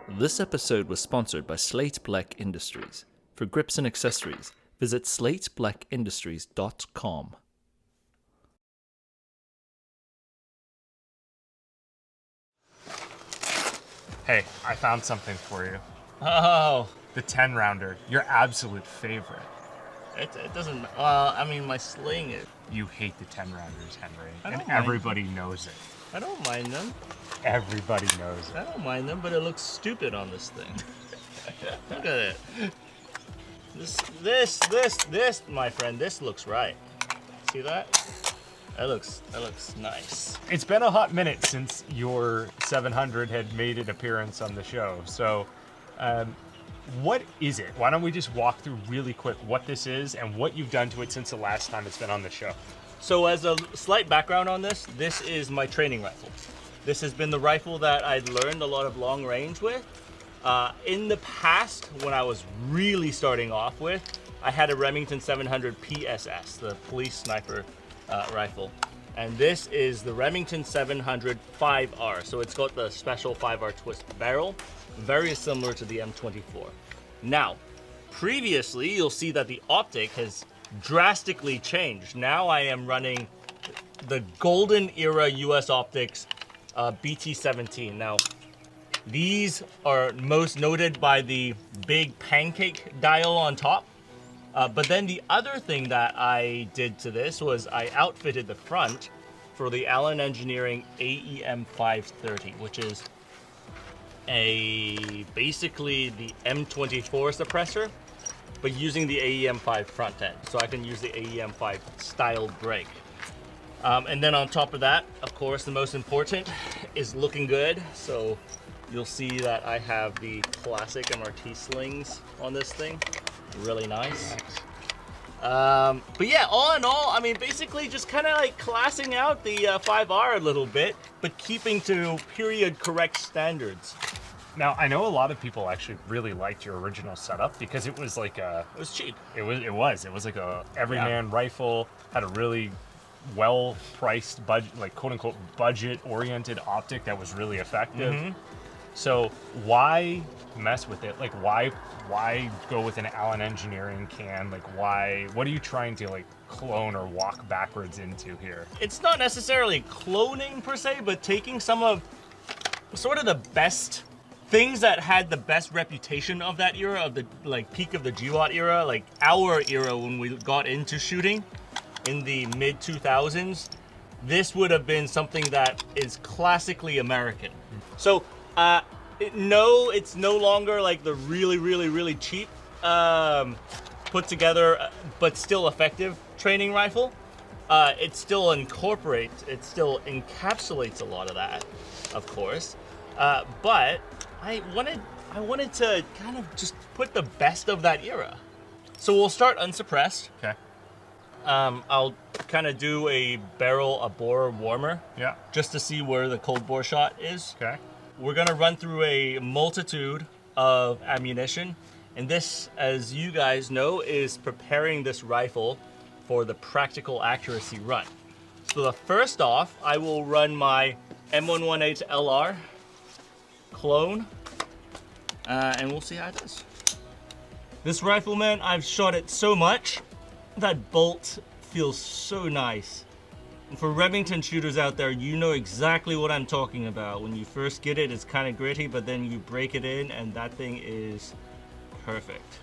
This episode was sponsored by Slate Black Industries. For grips and accessories, visit slateBlackIndustries.com. Hey, I found something for you. Oh, The 10 rounder, your absolute favorite. it doesn't. I mean, my sling is. You hate the 10 rounders, Henry, I and don't mind. everybody knows it. I don't mind them. Everybody knows I it. don't mind them, but it looks stupid on this thing. Look at it. This, my friend. This looks right. See that? That looks nice. It's been a hot minute since your 700 had made an appearance on the show. So, what is it? Why don't we just walk through really quick what this is and what you've done to it since the last time it's been on the show? So as a slight background on this is my training rifle. This has been the rifle that I learned a lot of long range with. In the past, when I was really starting off with, I had a Remington 700 PSS, the police sniper rifle. And this is the Remington 700 5R. So it's got the special 5R twist barrel, very similar to the M24. Now, previously, you'll see that the optic has drastically changed. Now I am running the golden era US Optics BT17. Now, these are most noted by the big pancake dial on top. But then the other thing that I did to this was I outfitted the front for the Allen Engineering AEM 530, which is basically the M24 suppressor, but using the AEM 5 front end. So I can use the AEM 5 style brake. And then on top of that, of course, the most important is looking good. So you'll see that I have the classic MRT slings on this thing. Really nice. But yeah, all in all, I mean, basically just kind of like classing out the 5R a little bit, but keeping to period correct standards. Now, I know a lot of people actually really liked your original setup because it was like It was cheap. It was like a everyman rifle, had a really well-priced budget, like quote-unquote budget-oriented optic that was really effective. Mm-hmm. So why mess with it? Like why go with an Allen Engineering can? Like what are you trying to like clone or walk backwards into here? It's not necessarily cloning per se, but taking some of sort of the best things that had the best reputation of that era, of the like peak of the GWAT era, like our era when we got into shooting in the mid 2000s. This would have been something that is classically American. So it's no longer like the really cheap put together but still effective training rifle. It still encapsulates a lot of that, of course, but I wanted to kind of just put the best of that era. So we'll start unsuppressed. Okay. I'll kind of do a bore warmer. Yeah. Just to see where the cold bore shot is. Okay. We're gonna run through a multitude of ammunition, and this, as you guys know, is preparing this rifle for the practical accuracy run. So the first off, I will run my M118 LR clone, and we'll see how it does. This rifle, man, I've shot it so much, that bolt feels so nice. And for Remington shooters out there, you know exactly what I'm talking about. When you first get it, it's kind of gritty, but then you break it in and that thing is perfect.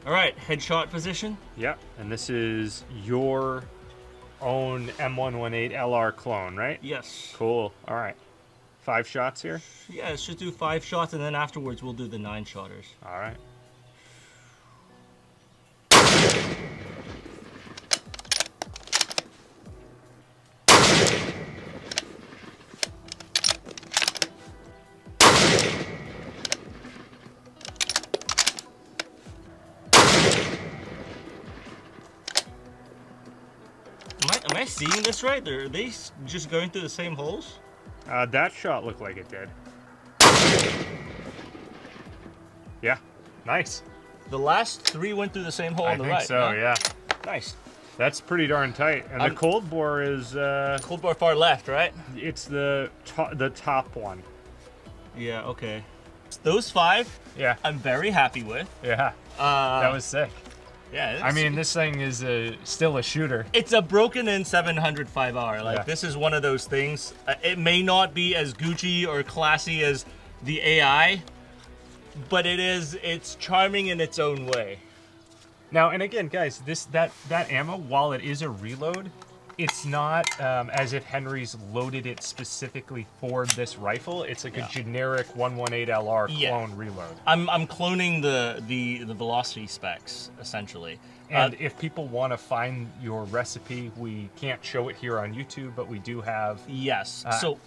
All right, headshot position. Yeah, and this is your own M118 LR clone, right? Yes. Cool. All right. 5 shots here? Yeah, it should do 5 shots, and then afterwards we'll do the 9-shotters. All right. Am I seeing this right? Are they just going through the same holes? That shot looked like it did. Yeah, nice. The last 3 went through the same hole on the right. I think so, yeah. Nice. That's pretty darn tight. And the cold bore is... Cold bore far left, right? It's the top one. Yeah, okay. Those 5, Yeah. I'm very happy with. Yeah. That was sick. Yeah. I mean, this thing is still a shooter. It's a broken-in 700 5R. Like, Yeah. this is one of those things. It may not be as Gucci or classy as the AI, but it's charming in its own way. Now, and again, guys, that ammo, while it is a reload, it's not as if Henry's loaded it specifically for this rifle. It's like a generic 118 LR clone reload. I'm cloning the velocity specs essentially. And if people want to find your recipe, we can't show it here on YouTube, but we do have. Yes. So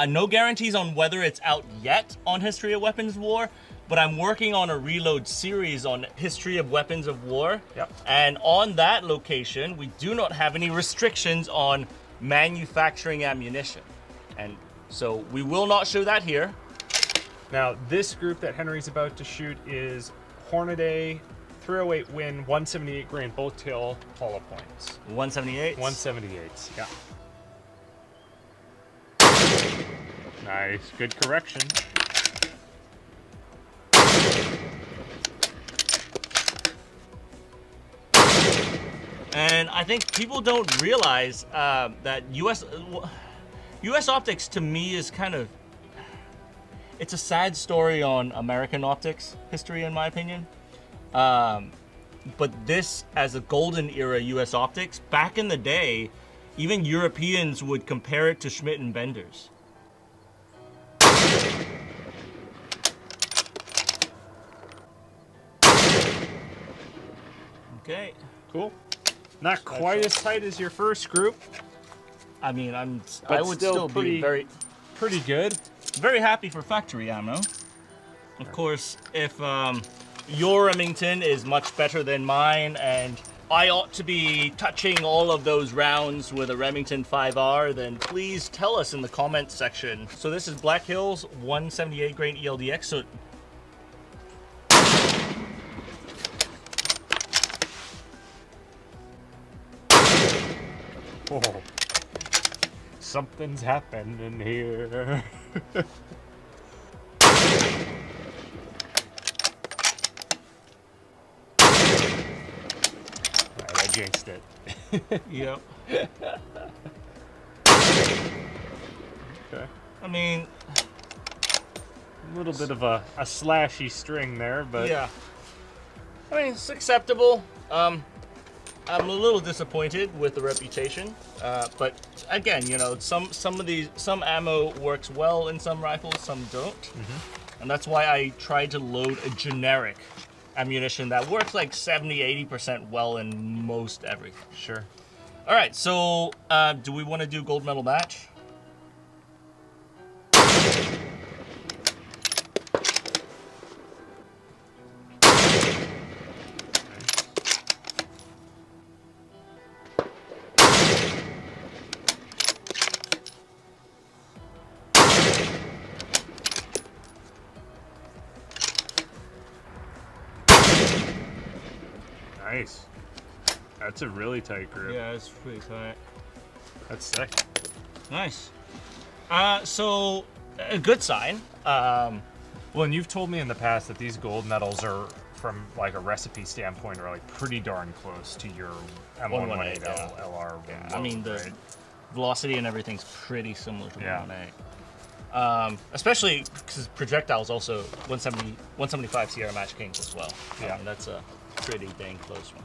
no guarantees on whether it's out yet on History of Weapons of War, but I'm working on a reload series on History of Weapons of War. Yep. And on that location, we do not have any restrictions on manufacturing ammunition. And so we will not show that here. Now, this group that Henry's about to shoot is Hornady 308 Win 178 grain bolt tail hollow points. 178. 178s, yeah. Nice, good correction. And I think people don't realize that U.S. optics to me is kind of, it's a sad story on American optics history, in my opinion. But this, as a golden era U.S. optics, back in the day, even Europeans would compare it to Schmidt and Bender's. Okay. Cool. Not quite as tight as your first group, I mean, I but would still still pretty, be pretty good. very happy for factory ammo. Of course, if your Remington is much better than mine, and I ought to be touching all of those rounds with a Remington 5R, then please tell us in the comments section. So this is Black Hills 178 grain ELDX. So Oh, something's happening here. Alright, I jinxed it. yep. Okay. I mean, A little bit of a slashy string there, but yeah. I mean, it's acceptable. I'm a little disappointed with the reputation, but again, you know, some ammo works well in some rifles, some don't, and that's why I tried to load a generic ammunition that works like 70-80% well in most everything. sure. All right, so do we want to do gold medal match? Nice. That's a really tight grip. Yeah, it's pretty tight. That's sick. Nice. So a good sign. Well, and you've told me in the past that these gold medals are, from like a recipe standpoint, are like pretty darn close to your M118 LR. Yeah, I mean the velocity and everything's pretty similar to Yeah. 118. Especially because projectiles also 175 Sierra Match Kings as well. Yeah. I mean, that's a pretty dang close one.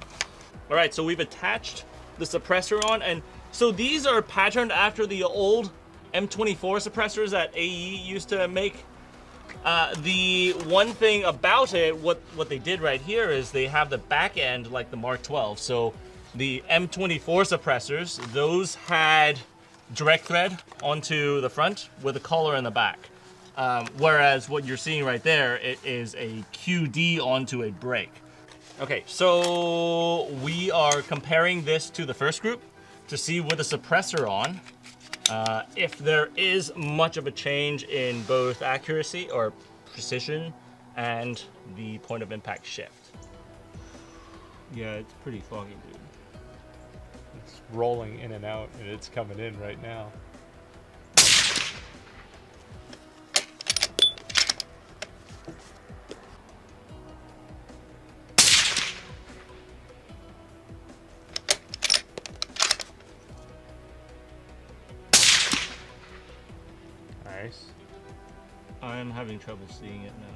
All right, so we've attached the suppressor on, and so these are patterned after the old M24 suppressors that AE used to make. The one thing about it, what they did right here is they have the back end like the Mark 12. So the M24 suppressors, those had direct thread onto the front with a collar in the back. Whereas what you're seeing right there, it is a QD onto a brake. Okay, so we are comparing this to the first group to see with the suppressor on, if there is much of a change in both accuracy or precision and the point of impact shift. Yeah, it's pretty foggy, dude. It's rolling in and out, and it's coming in right now. Nice. I'm having trouble seeing it now.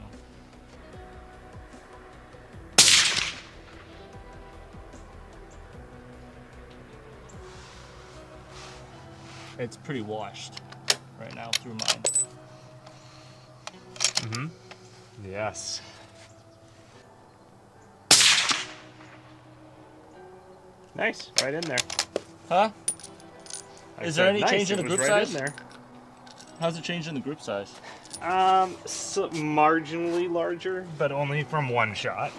It's pretty washed right now through mine. Mm-hmm. Yes. Nice, right in there. Huh? I Is there said any nice, change in it the was group right size? in there. How's it change in the group size? So marginally larger, but only from one shot.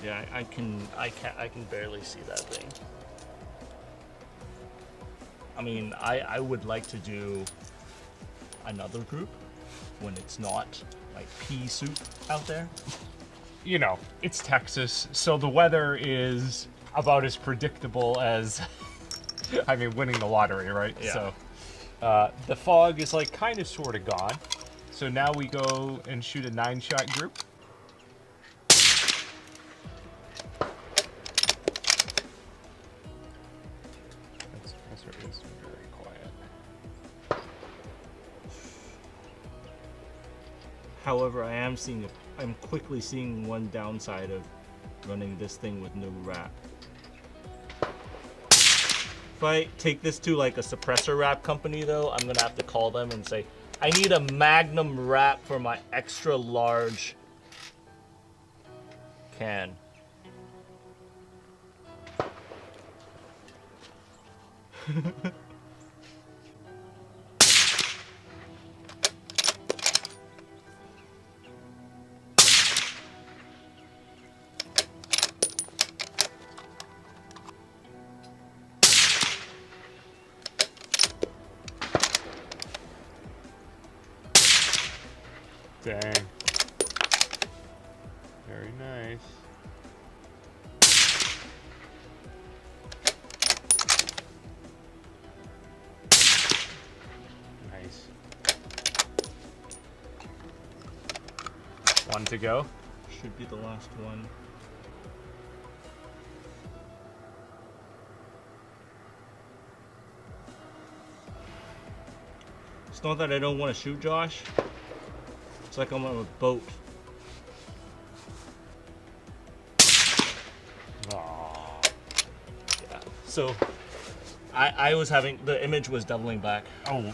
Yeah, I can barely see that thing. I mean, I would like to do another group when it's not like pea soup out there. You know, it's Texas, so the weather is about as predictable as, I mean, winning the lottery, right? Yeah. So the fog is like kind of sort of gone. So now we go and shoot a 9-shot group. That's right, it's very quiet. However, I'm quickly seeing one downside of running this thing with no wrap. If I take this to like a suppressor wrap company though, I'm gonna have to call them and say, I need a Magnum wrap for my extra large can. Dang. Very nice. Nice. One to go. Should be the last one. It's not that I don't want to shoot, Josh. It's like I'm on a boat. Aww. Yeah. So, I was having, the image was doubling back. Oh,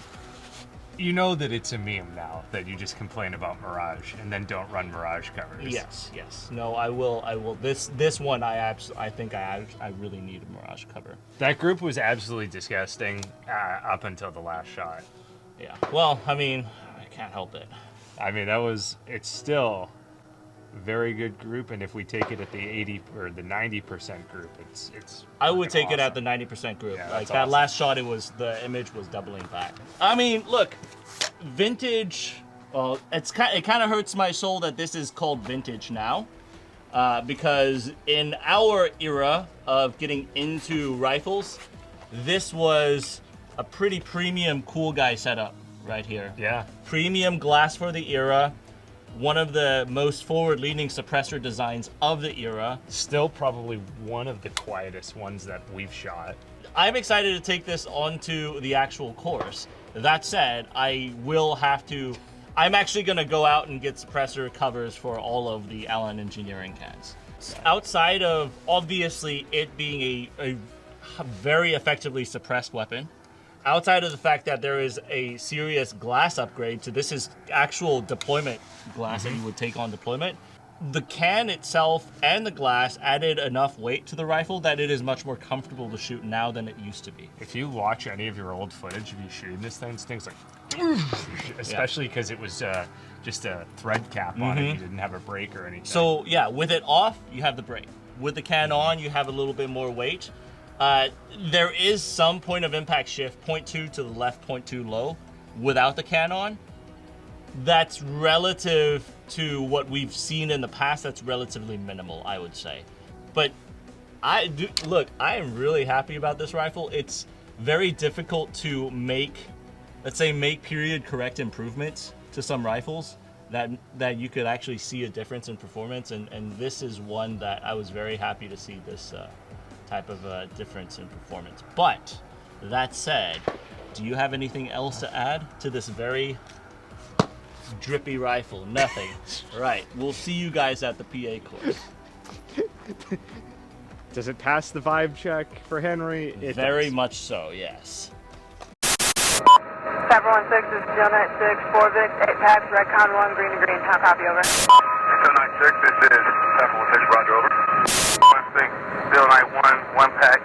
you know that it's a meme now that you just complain about Mirage and then don't run Mirage covers. Yes, yes. No, I will. This one, I think I really need a Mirage cover. That group was absolutely disgusting up until the last shot. Yeah. Well, I mean, I can't help it. I mean, it's still a very good group, and if we take it at the 80 or the 90% group, it's. I would freaking take it at awesome. the 90% group. Yeah, Like that's that awesome. last shot, the image was doubling back. I mean, look, vintage. Well, it kind of hurts my soul that this is called vintage now, because in our era of getting into rifles, this was a pretty premium cool guy setup right here. Yeah. Premium glass for the era. One of the most forward-leaning suppressor designs of the era. Still probably one of the quietest ones that we've shot. I'm excited to take this onto the actual course. That said, I'm actually going to go out and get suppressor covers for all of the Allen Engineering cans. Outside of, obviously, it being a very effectively suppressed weapon, outside of the fact that there is a serious glass upgrade to this is actual deployment glass that you would take on deployment, the can itself and the glass added enough weight to the rifle that it is much more comfortable to shoot now than it used to be. If you watch any of your old footage of you shooting this thing, it's things like, especially because it was just a thread cap on it. You didn't have a brake or anything. So yeah, with it off, you have the brake. With the can on, you have a little bit more weight. There is some point of impact shift, 0.2 to the left, 0.2 low, without the can on. That's relative to what we've seen in the past. That's relatively minimal, I would say. But I am really happy about this rifle. It's very difficult to make period correct improvements to some rifles that you could actually see a difference in performance. And this is one that I was very happy to see this type of difference in performance. But that said, Do you have anything else to add to this very drippy rifle? Nothing. Right. We'll see you guys at the PA course. Does it pass the vibe check for Henry? It Very does. much so, yes. 516 is Steel 96, 4 Vic, 8 packs, red con 1, green to green. How copy, over? Steel 96, this is 716, roger, over. 16, Steel 91, 1 pack,